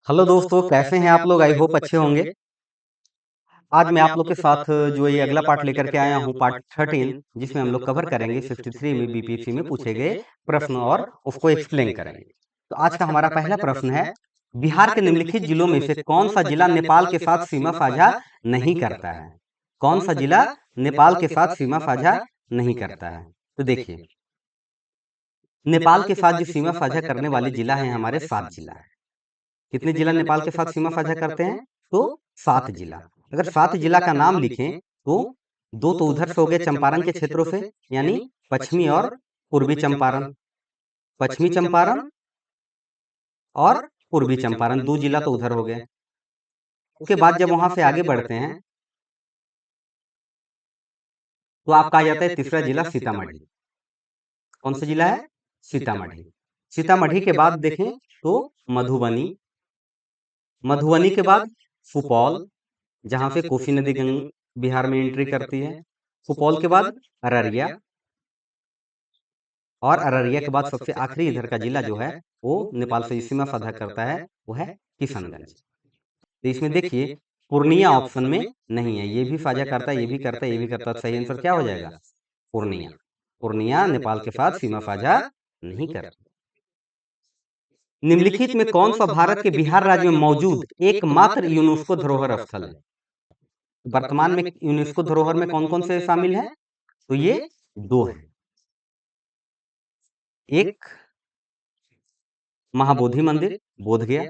Hello दोस्तों, कैसे हैं आप लोग? आई होप अच्छे होंगे। आज मैं आप लोग के साथ जो ये अगला पार्ट लेकर के आया हूँ, पार्ट 13, जिसमें हम लोग कवर करेंगे 53 में बीपीएससी में पूछे गए प्रश्न और उसको एक्सप्लेन करेंगे। तो आज का हमारा पहला प्रश्न है, बिहार के निम्नलिखित जिलों में से कौन सा जिला नेपाल के साथ सीमा साझा नहीं करता है? कौन सा जिला नेपाल के साथ सीमा साझा नहीं करता है? तो देखिए, नेपाल के साथ जो सीमा साझा करने वाले जिला हैं हमारे 7 जिला है। कितने जिला नेपाल के साथ सीमा साझा करते हैं? तो 7 जिला। अगर 7 जिला का नाम लिखें तो दो तो उधर से हो गए चंपारण के क्षेत्रों से, यानी पश्चिमी और पूर्वी चंपारण। पश्चिमी चंपारण और पूर्वी चंपारण, दो जिला तो उधर हो गए। उसके बाद जब वहां से आगे बढ़ते हैं तो आपका आ जाता है तीसरा जिला सीतामढ़ी। कौन सा जिला है? सीतामढ़ी। सीतामढ़ी के बाद देखें तो मधुबनी। मधुबनी के बाद सुपौल, जहां से कोसी नदी बिहार में एंट्री करती है। सुपौल के बाद अररिया, और अररिया के बाद सबसे आखिरी इधर का जिला जो है वो नेपाल से सीमा साझा करता है, वो है किशनगंज। तो इसमें देखिए, पूर्णिया ऑप्शन में नहीं है। ये भी साझा करता है, ये भी करता है, ये भी करता है। सही आंसर क्या हो जाएगा? पूर्णिया। पूर्णिया नेपाल के साथ सीमा साझा नहीं करता। निम्नलिखित में कौन सा भारत के बिहार राज्य में मौजूद एकमात्र यूनेस्को धरोहर स्थल है? वर्तमान में यूनेस्को धरोहर में कौन कौन से शामिल हैं? तो ये दो हैं। एक महाबोधि मंदिर बोधगया,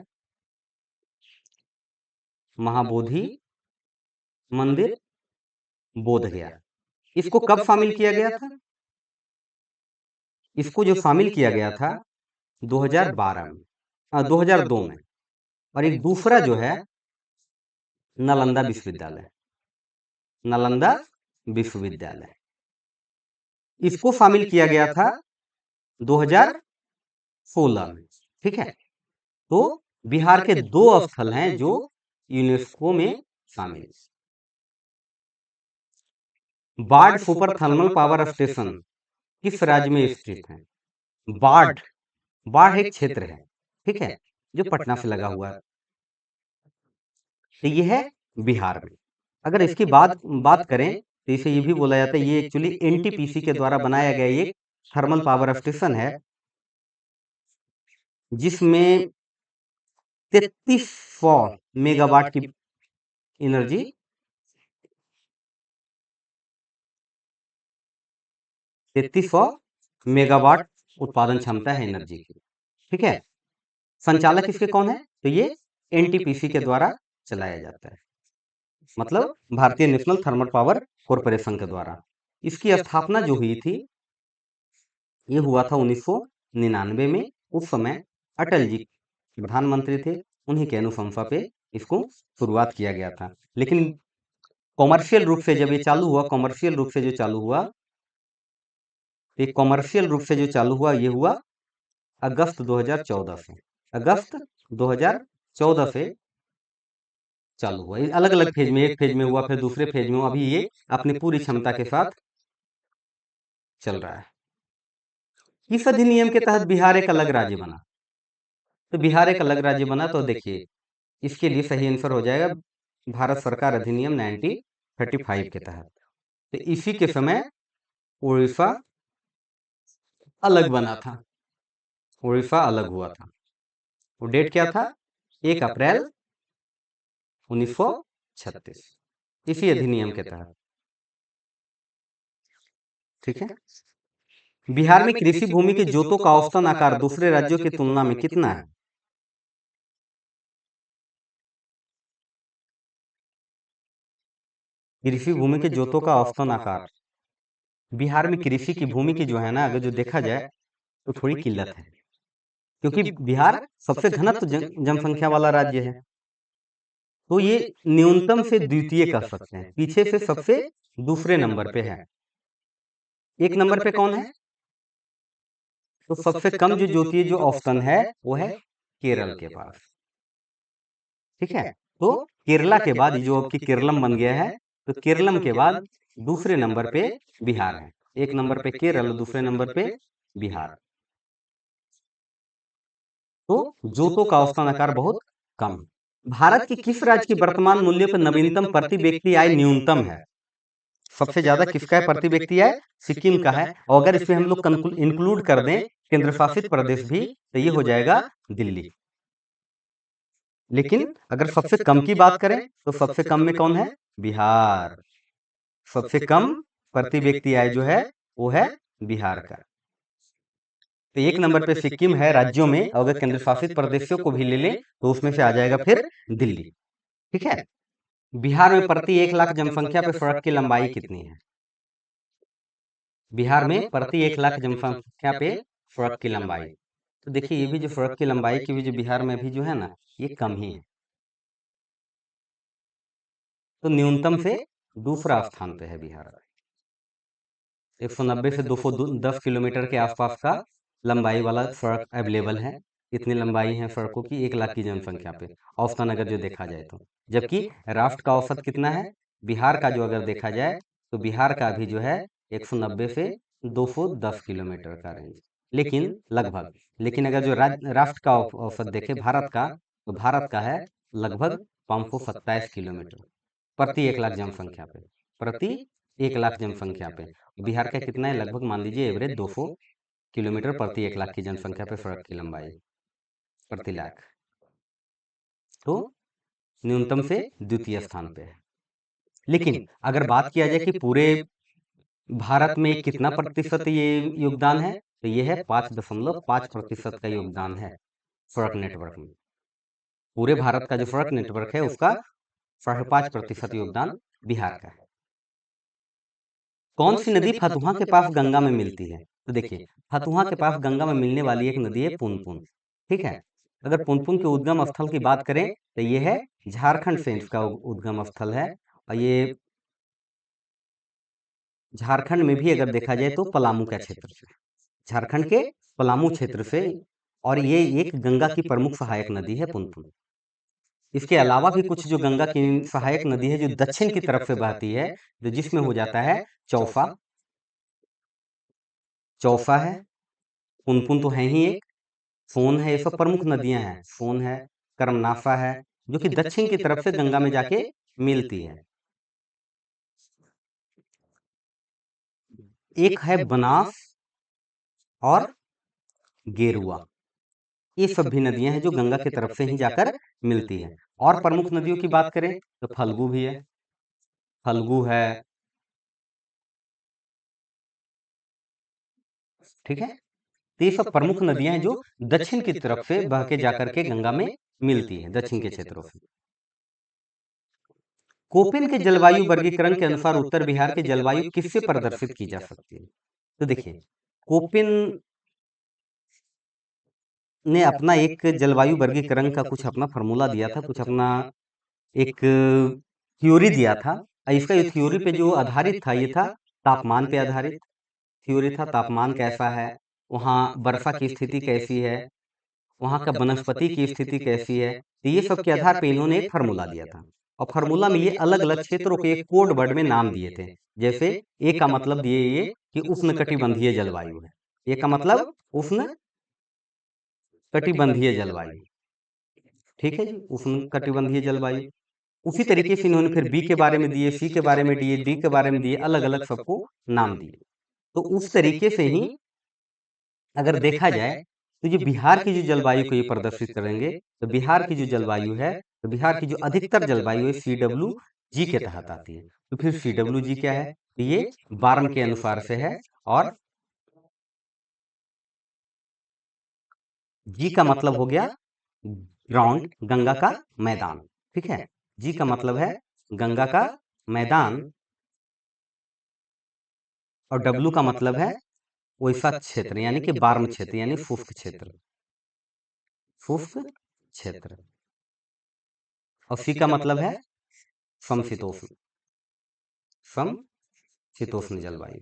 महाबोधि मंदिर बोधगया। इसको कब शामिल किया गया था? इसको जो शामिल किया गया था 2012 में, 2002 में। और एक दूसरा जो है नालंदा विश्वविद्यालय, नालंदा विश्वविद्यालय, इसको शामिल किया गया था 2016 में। ठीक है, तो बिहार के दो स्थल हैं जो यूनेस्को में शामिल है। बाढ़ सुपर थर्मल पावर स्टेशन किस राज्य में स्थित है? बाढ़, बाढ़ एक क्षेत्र है, ठीक है, जो पटना से लगा हुआ है। तो ये है बिहार में। अगर इसकी बात बात करें तो इसे ये भी बोला जाता है, ये एक्चुअली एनटीपीसी के द्वारा बनाया गया एक थर्मल पावर स्टेशन है, जिसमें 3300 मेगावाट की एनर्जी, 3300 मेगावाट उत्पादन क्षमता है एनर्जी की। ठीक है, संचालक इसके कौन है? तो ये एनटीपीसी के द्वारा चलाया जाता है, मतलब भारतीय नेशनल थर्मल पावर कॉरपोरेशन के द्वारा। इसकी स्थापना जो हुई थी ये हुआ था 1999 में। उस समय अटल जी प्रधानमंत्री थे, उन्हीं के अनुशंसा पे इसको शुरुआत किया गया था। लेकिन कॉमर्शियल रूप से जब ये चालू हुआ, कॉमर्शियल रूप से जो चालू हुआ, ये कॉमर्शियल रूप से जो चालू हुआ ये हुआ अगस्त 2014 से। अगस्त 2014 से चालू हुआ। ये अलग अलग फेज में, एक फेज में हुआ, फिर दूसरे फेज में हुआ, अभी ये अपनी पूरी क्षमता के साथ चल रहा है। इस अधिनियम के तहत बिहार एक अलग राज्य बना। तो बिहार एक अलग राज्य बना, तो देखिए इसके लिए सही आंसर हो जाएगा भारत सरकार अधिनियम 1935 के तहत। तो इसी के समय उड़ीसा अलग बना था, उड़ीसा अलग हुआ था। वो डेट क्या था? 1 अप्रैल 1936, इसी अधिनियम के तहत। ठीक है, बिहार में कृषि भूमि के जोतों का औसतन आकार दूसरे राज्यों की तुलना में कितना है? कृषि भूमि के जोतों का औसतन आकार बिहार में कृषि की भूमि की जो है ना, अगर जो देखा जाए तो थोड़ी किल्लत है, क्योंकि बिहार सबसे घनत्व जनसंख्या वाला राज्य है। तो ये न्यूनतम से द्वितीय कह सकते हैं, पीछे से सबसे दूसरे नंबर पे है। एक नंबर पे कौन है? तो सबसे कम जो ज्योतिय जो ऑप्शन है वो है केरल के पास। ठीक है, तो केरला के बाद जो अब की केरलम बन गया है, तो केरलम के बाद दूसरे नंबर पे बिहार है। एक नंबर पे केरल, दूसरे नंबर पे बिहार। तो जोतों का औसतन आकार बहुत कम। भारत की किस राज्य की वर्तमान मूल्य पर नवीनतम प्रति व्यक्ति आय न्यूनतम है? सबसे ज्यादा किसका है प्रति व्यक्ति आय? सिक्किम का है। और अगर इसमें हम लोग इंक्लूड कर दें केंद्र शासित प्रदेश भी, तो ये हो जाएगा दिल्ली। लेकिन अगर सबसे कम की बात करें तो सबसे कम में कौन है? बिहार। सबसे कम प्रति व्यक्ति आय जो है वो है बिहार का। तो एक नंबर पे सिक्किम है राज्यों में, और अगर केंद्र शासित प्रदेशों को भी ले लें तो उसमें से आ जाएगा फिर दिल्ली। ठीक है। बिहार में प्रति 1 लाख जनसंख्या पे सड़क की लंबाई कितनी है? बिहार में प्रति 1 लाख जनसंख्या पे सड़क की लंबाई, तो देखिए ये भी जो सड़क की लंबाई की भी जो बिहार में भी जो है ना, ये कम ही है। तो न्यूनतम से दूसरा स्थान पे है बिहार। 190 से 210 किलोमीटर के आसपास का लंबाई वाला सड़क अवेलेबल है। इतनी लंबाई है सड़कों की 1 लाख की जनसंख्या पे औसतन अगर जो देखा जाए तो। जबकि राष्ट्र का औसत कितना है? बिहार का जो अगर देखा जाए तो बिहार का भी जो है 190 से 210 किलोमीटर का रेंज, लेकिन लगभग। लेकिन अगर जो राष्ट्र का औसत देखे भारत का, तो भारत का है लगभग 527 किलोमीटर प्रति 1 लाख जनसंख्या पे। प्रति 1 लाख जनसंख्या पे बिहार का कितना है? लगभग मान लीजिए एवरेज 200 किलोमीटर प्रति 1 लाख की जनसंख्या पे सड़क की लंबाई प्रति लाख। तो न्यूनतम से द्वितीय स्थान पे है। लेकिन अगर बात किया जाए कि पूरे भारत में कितना प्रतिशत ये योगदान है, तो ये है 5.5% का योगदान है सड़क नेटवर्क में। पूरे भारत का जो सड़क नेटवर्क है उसका 5.5% योगदान बिहार का है। कौन सी नदी फतुहा के पास गंगा में मिलती है? तो देखिए फतुहा के पास गंगा में मिलने वाली एक नदी है पुनपुन। ठीक है। अगर पुनपुन के उद्गम स्थल की बात करें तो ये है झारखंड से इसका उद्गम स्थल है। और ये झारखंड में भी अगर देखा जाए तो पलामू का क्षेत्र से, झारखंड के पलामू क्षेत्र से। और ये एक गंगा की प्रमुख सहायक नदी है पुनपुन। इसके अलावा भी कुछ जो गंगा की सहायक नदी है जो दक्षिण की तरफ से बहती है, जो जिसमें हो जाता है चौसा। चौसा है, पुनपुन तो है ही एक, सोन है, ये सब प्रमुख नदियां हैं। सोन है, कर्मनाशा है, जो कि दक्षिण की तरफ से गंगा में जाके मिलती है। एक है बनास और गेरुआ। ये सब भी नदियां हैं जो गंगा की तरफ से ही जाकर मिलती है। और प्रमुख नदियों की बात करें तो फल्गु भी है, फल्गु है। ठीक है। तो ये सब प्रमुख नदियां हैं जो दक्षिण की तरफ से बह के जाकर के गंगा में मिलती है, दक्षिण के क्षेत्रों से। कोपेन के जलवायु वर्गीकरण के अनुसार उत्तर बिहार की जलवायु किससे प्रदर्शित की जा सकती है? तो देखिए कोपेन ने अपना एक जलवायु वर्गीकरण का कुछ अपना फॉर्मूला दिया था, कुछ अपना एक थ्योरी दिया था। इसका ये थ्योरी पे जो आधारित था, ये था तापमान पे आधारित थ्योरी था। तापमान कैसा है, वहाँ वर्षा की स्थिति कैसी है, वहाँ का वनस्पति की स्थिति कैसी है, तो ये सब के आधार पे इन्होंने एक फार्मूला दिया था। और फार्मूला में ये अलग अलग क्षेत्रों के एक कोड वर्ड में नाम दिए थे। जैसे ए का मतलब दिए ये कि उष्णकटिबंधीय जलवायु है, ए का मतलब उष्ण कटिबंधीय जलवायु। ठीक है जी, उष्ण कटिबंधीय जलवायु। उसी तरीके से इन्होंने फिर बी के बारे में दिए, सी के बारे में दिए, डी के बारे में दिए, अलग अलग सबको नाम दिए। तो उस तरीके से ही अगर देखा जाए तो ये बिहार की जो जलवायु को ये प्रदर्शित करेंगे, तो बिहार की जो जलवायु है, तो बिहार की जो अधिकतर जलवायु है CWG के तहत आती है। तो फिर CWG क्या है? तो ये बार्न के अनुसार से है। और जी का मतलब हो गया ग्राउंड, गंगा का मैदान। ठीक है। जी का मतलब है गंगा का मैदान। और डब्लू का मतलब है वैसा क्षेत्र, यानी कि बार्म क्षेत्र, यानी शुष्क क्षेत्र, शुष्क क्षेत्र। और सी का मतलब है समशीतोष्ण, समशीतोष्ण जलवायु।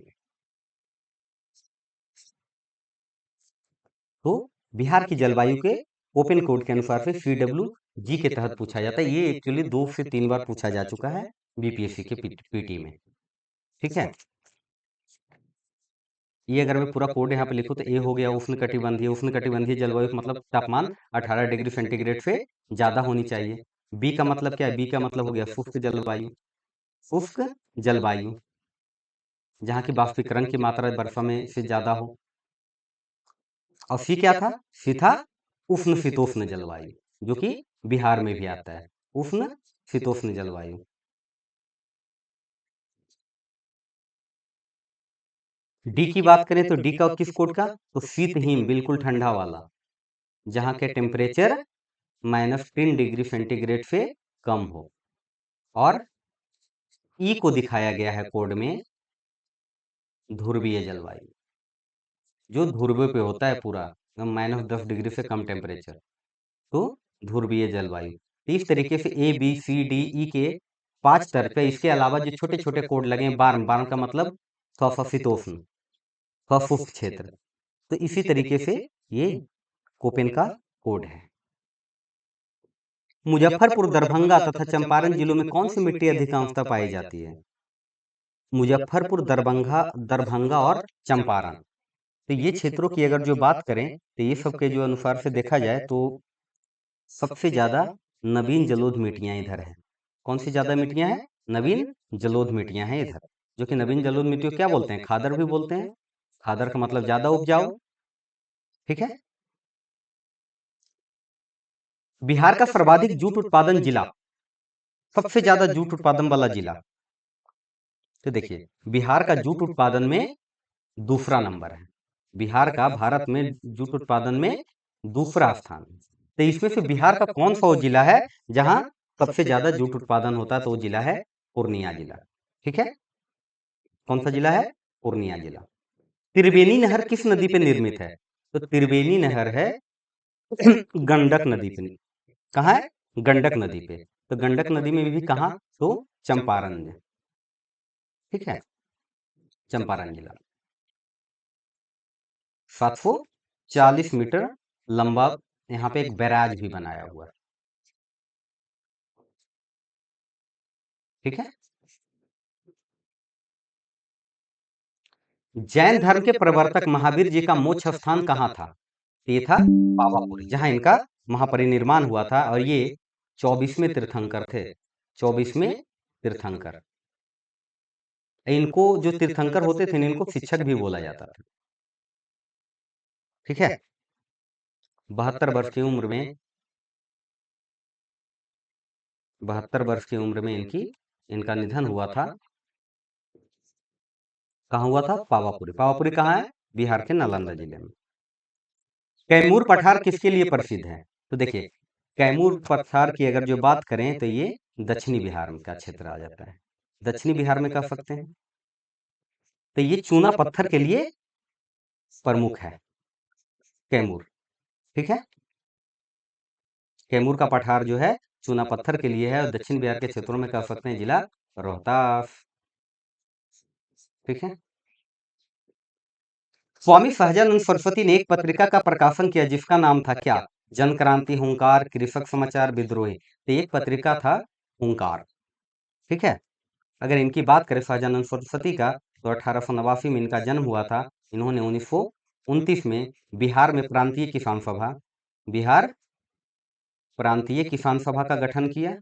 तो बिहार की जलवायु के ओपन कोड के अनुसार से CWG के तहत पूछा जाता है। ये एक्चुअली 2 से 3 बार पूछा जा चुका है BPSC के पीटी में। ठीक है। ये अगर मैं पूरा कोड यहाँ पे लिखूँ तो ए हो गया उष्णकटिबंधीय। उष्णकटिबंधीय जलवायु का मतलब तापमान 18 डिग्री सेंटीग्रेड से ज़्यादा होनी चाहिए। बी का मतलब क्या है? बी का मतलब हो गया शुष्क जलवायु। शुष्क जलवायु, जहाँ की वाष्पीकरण की मात्रा वर्षा में से ज़्यादा हो। और सी क्या था? सी था उष्ण शीतोष्ण जलवायु, जो कि बिहार में भी आता है। उष्ण शीतोष्ण जलवायु। डी की बात करें तो डी का किस कोड का? तो शीत हिम, बिल्कुल ठंडा वाला, जहाँ के टेम्परेचर -10 डिग्री सेंटीग्रेड से कम हो। और ई को दिखाया गया है कोड में ध्रुवीय जलवायु, जो ध्रुव पे होता है पूरा, -10 डिग्री से कम टेम्परेचर, तो ध्रुवीय जलवायु। तो इस तरीके से A B C D E के 5 तर्क है। इसके अलावा जो छोटे छोटे कोड लगे हैं, बार्न, बार्न का मतलब सशीतोष्ण, शुष्क क्षेत्र। तो इसी तरीके से ये कोपेन का कोड है। मुजफ्फरपुर, दरभंगा तथा चंपारण जिलों में कौन सी मिट्टी अधिकांशतः पाई जाती है? मुजफ्फरपुर, दरभंगा दरभंगा और चंपारण, तो ये क्षेत्रों की अगर जो बात करें तो ये सब के जो अनुसार से देखा जाए तो सबसे ज़्यादा नवीन जलोढ़ मिट्टियाँ इधर हैं। कौन सी ज़्यादा मिट्टियाँ हैं? नवीन जलोढ़ मिट्टियाँ हैं इधर, जो कि नवीन जलोढ़ मिट्टी को क्या बोलते हैं? खादर भी बोलते हैं। खादर का मतलब ज़्यादा उपजाऊ। ठीक है। बिहार का सर्वाधिक जूट उत्पादन जिला, सबसे ज़्यादा जूट उत्पादन वाला जिला, तो देखिए बिहार का जूट उत्पादन में दूसरा नंबर है। बिहार का भारत में जूट उत्पादन में दूसरा स्थान। तो इसमें से बिहार का कौन सा वो जिला है जहां सबसे ज्यादा जूट उत्पादन होता है? तो वो जिला है पूर्णिया जिला। ठीक है। कौन सा जिला है? पूर्णिया जिला। त्रिवेणी नहर किस नदी पे निर्मित है? तो त्रिवेणी नहर है गंडक नदी पे। कहाँ है? गंडक नदी पे। तो गंडक नदी में भी कहाँ? तो चंपारण में। ठीक है, चंपारण जिला। 740 मीटर लंबा यहाँ पे एक बैराज भी बनाया हुआ है। ठीक है। जैन धर्म के प्रवर्तक महावीर जी का मोक्ष स्थान कहाँ था? तो ये था पावापुरी, जहाँ इनका महापरिनिर्वाण हुआ था। और ये 24वें तीर्थंकर थे। 24वें तीर्थंकर। इनको जो तीर्थंकर होते थे इनको शिक्षक भी बोला जाता था। ठीक है। 72 वर्ष की उम्र में, 72 वर्ष की उम्र में इनका निधन हुआ था। कहाँ हुआ था? पावापुरी। पावापुरी कहाँ है? बिहार के नालंदा जिले में। कैमूर पठार किसके लिए प्रसिद्ध है? तो देखिए कैमूर पठार की अगर जो बात करें तो ये दक्षिणी बिहार का क्षेत्र आ जाता है। दक्षिणी बिहार में कह सकते हैं। तो ये चूना पत्थर के लिए प्रमुख है कैमूर। ठीक है। कैमूर का पठार जो है चूना पत्थर के लिए है। और दक्षिण बिहार के क्षेत्रों में कह सकते हैं जिला रोहतास। ठीक है। स्वामी सहजानंद सरस्वती ने एक पत्रिका का प्रकाशन किया जिसका नाम था क्या? जन क्रांति, हुंकार, कृषक समाचार, विद्रोही। तो एक पत्रिका था हुंकार। ठीक है। अगर इनकी बात करें सहजानंद सरस्वती का, तो 1889 में इनका जन्म हुआ था। इन्होंने 1929 में बिहार में प्रांतीय किसान सभा, बिहार प्रांतीय किसान सभा का गठन किया।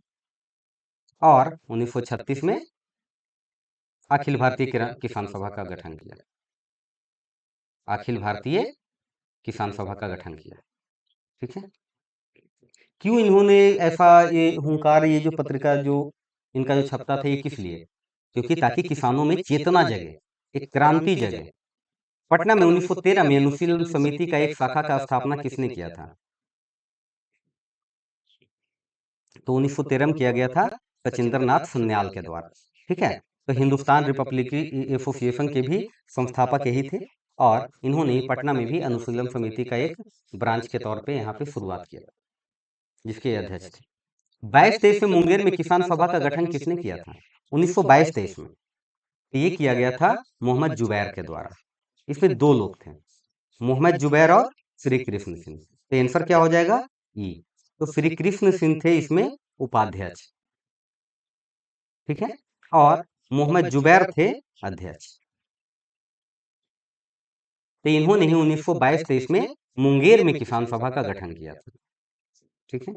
और 1936 में अखिल भारतीय किसान सभा का गठन किया। अखिल भारतीय किसान सभा का गठन किया। ठीक है। क्यों इन्होंने ऐसा, ये हुंकार, ये जो पत्रिका जो इनका जो छपता था, ये किस लिए? क्योंकि ताकि किसानों में चेतना जगे, एक क्रांति जगे। पटना में 1913 में अनुशीलन समिति का एक शाखा का स्थापना किसने किया था? तो 1913 में किया गया था सचिंद्र नाथ सन्याल के द्वारा। ठीक है। तो हिंदुस्तान रिपब्लिक एसोसिएशन के भी संस्थापक यही थे। और इन्होंने पटना में भी अनुशीलन समिति का एक ब्रांच के तौर पे यहाँ पे शुरुआत किया, जिसके अध्यक्ष थे। 22-23 में मुंगेर में किसान सभा का गठन किसने किया था? 1922-23 में। ये किया गया था मोहम्मद जुबैर के द्वारा। इसमें दो लोग थे, मोहम्मद जुबैर और श्री कृष्ण सिंह। तो आंसर क्या हो जाएगा? ई। तो श्री कृष्ण सिंह थे इसमें उपाध्यक्ष। ठीक है। और मोहम्मद जुबैर थे अध्यक्ष। तो इन्होंने ही 1922-23 में मुंगेर में किसान सभा का गठन किया था। ठीक है।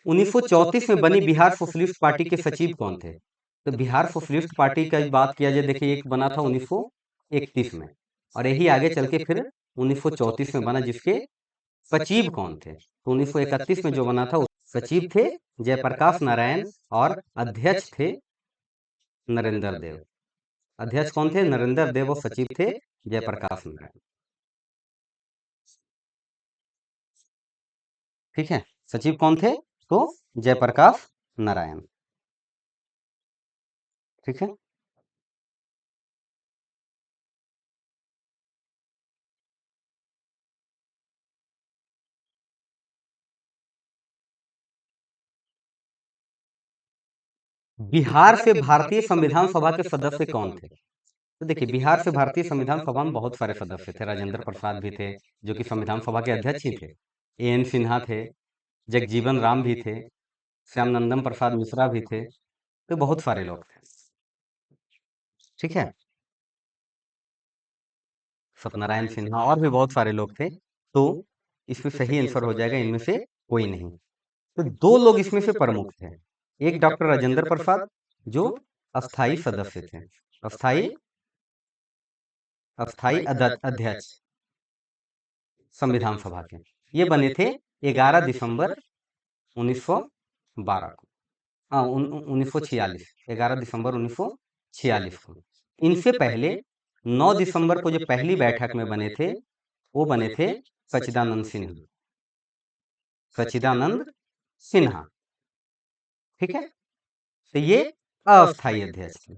1934 में बनी बिहार सोशलिस्ट पार्टी के सचिव कौन थे? तो बिहार सोशलिस्ट पार्टी का बात किया जाए, देखिए एक बना था 1931 में, और यही आगे चल के फिर 1934 में बना, जिसके सचिव कौन थे? तो 1931 में जो बना था, सचिव थे जयप्रकाश नारायण और अध्यक्ष थे नरेंद्र देव। अध्यक्ष कौन थे? नरेंद्र देव, और सचिव थे जयप्रकाश नारायण। ठीक है, सचिव कौन थे? तो जयप्रकाश नारायण। ठीक है। बिहार से भारतीय संविधान सभा के सदस्य कौन थे? तो देखिए, बिहार से भारतीय संविधान सभा में बहुत सारे सदस्य थे। राजेंद्र प्रसाद भी थे, जो कि संविधान सभा के अध्यक्ष ही थे। एन सिन्हा थे, जगजीवन राम भी थे, श्यामनंदन प्रसाद मिश्रा भी थे। तो बहुत सारे लोग थे। ठीक है, सत्यनारायण सिन्हा और भी बहुत सारे लोग थे। तो इसमें सही आंसर हो जाएगा इनमें से कोई नहीं। तो दो लोग इसमें से प्रमुख थे। एक डॉक्टर राजेंद्र प्रसाद, जो अस्थाई सदस्य थे, अस्थाई अस्थाई अध्यक्ष संविधान सभा के। ये बने थे 11 दिसंबर 1912 को, 1946, 11 दिसंबर 1946 को। इनसे पहले 9 दिसंबर को जो पहली बैठक में बने थे, वो बने थे सच्चिदानंद सिन्हा। सच्चिदानंद सिन्हा। ठीक है, तो ये अस्थाई अध्यक्ष थे।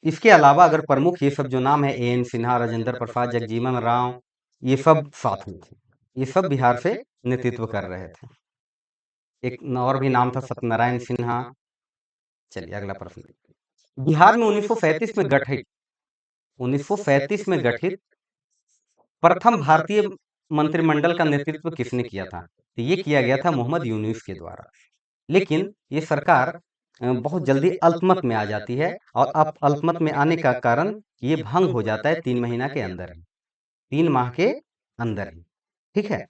इसके अलावा अगर प्रमुख ये सब जो नाम है, एन सिन्हा, राजेंद्र प्रसाद, जगजीवन राम, ये सब साथ में थे। ये सब बिहार से नेतृत्व कर रहे थे। एक और भी नाम था सत्यनारायण सिन्हा। चलिए अगला प्रश्न। बिहार में 1937 में गठित 1937 में गठित प्रथम भारतीय मंत्रिमंडल का नेतृत्व किसने किया था? तो ये किया गया था मोहम्मद यूनुस के द्वारा। लेकिन ये सरकार बहुत जल्दी अल्पमत में आ जाती है, और अब अल्पमत में आने का कारण ये भंग हो जाता है 3 महीना के अंदर ही, 3 माह के अंदर ही। ठीक है।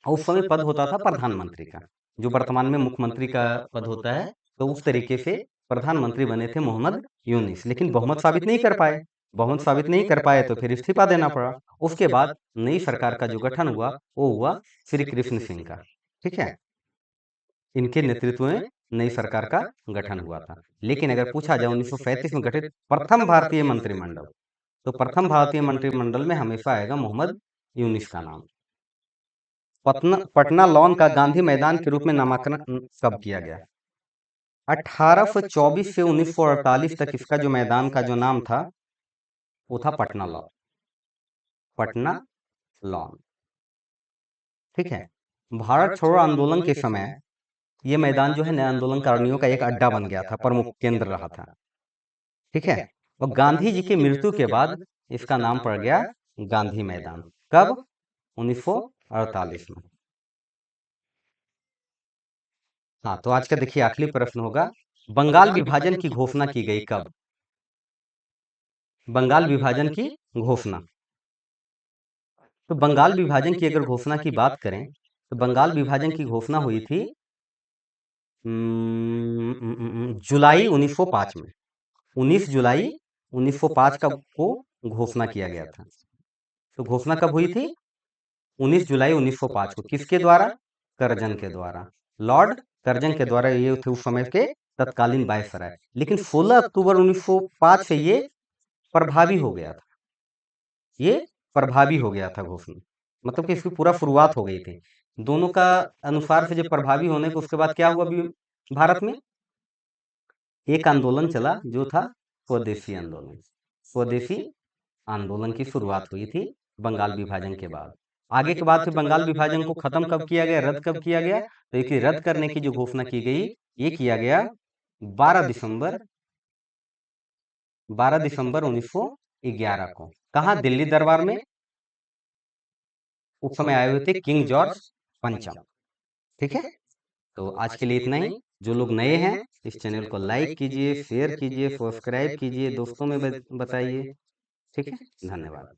उस समय पद होता था प्रधानमंत्री का, जो वर्तमान में मुख्यमंत्री का पद होता है। तो उस तरीके से प्रधानमंत्री बने थे मोहम्मद यूनुस, लेकिन बहुमत साबित नहीं कर पाए। बहुमत साबित नहीं कर पाए तो फिर इस्तीफा देना पड़ा। उसके बाद नई सरकार का जो गठन हुआ, वो हुआ श्री कृष्ण सिंह का। ठीक है, इनके नेतृत्व में नई सरकार का गठन हुआ था। लेकिन अगर पूछा जाए 1937 में गठित प्रथम भारतीय मंत्रिमंडल, तो प्रथम भारतीय मंत्रिमंडल में हमेशा आएगा मोहम्मद यूनुस का नाम। पटना लॉन का गांधी मैदान के रूप में नामांकन कब किया गया? 1824 से 1948 तक इसका जो मैदान का जो नाम था, वो था पटना लॉन। पटना लॉन। ठीक है। भारत छोड़ो आंदोलन के समय ये मैदान जो है नए आंदोलनकारियों का एक अड्डा बन गया था, प्रमुख केंद्र रहा था। ठीक है। और गांधी जी की मृत्यु के बाद इसका नाम पड़ गया गांधी मैदान। कब? 1948 में। हाँ, तो आज का देखिए आखिरी प्रश्न होगा, बंगाल विभाजन की घोषणा की गई कब? बंगाल विभाजन की घोषणा। तो बंगाल विभाजन की अगर घोषणा की बात करें, तो बंगाल विभाजन की घोषणा हुई थी जुलाई 1905 में। 19 जुलाई 1905 का को घोषणा किया गया था। तो घोषणा कब हुई थी? 19 जुलाई 1905 को। किसके द्वारा? करजन के द्वारा। लॉर्ड करजन के द्वारा ये थे उस समय के तत्कालीन वायसराय। लेकिन 16 अक्टूबर 1905 से ये प्रभावी हो गया था। ये प्रभावी हो गया था घोषणा, मतलब कि इसकी पूरा शुरुआत हो गई थी। दोनों का अनुसार से जब प्रभावी होने के उसके बाद क्या हुआ अभी भारत में? एक आंदोलन चला जो था स्वदेशी आंदोलन। स्वदेशी आंदोलन की शुरुआत हुई थी बंगाल विभाजन के बाद। आगे के बाद फिर बंगाल विभाजन को खत्म कब किया गया, रद्द कब किया गया? तो एक रद्द करने की जो घोषणा की गई, ये किया गया 12 दिसंबर 1911 को। कहाँ? दिल्ली दरबार में। उस समय आए हुए थे किंग जॉर्ज पंचम। ठीक है, तो आज के लिए इतना ही। जो लोग नए हैं इस चैनल को लाइक कीजिए, शेयर कीजिए, सब्सक्राइब कीजिए, दोस्तों में बताइए। ठीक है, धन्यवाद।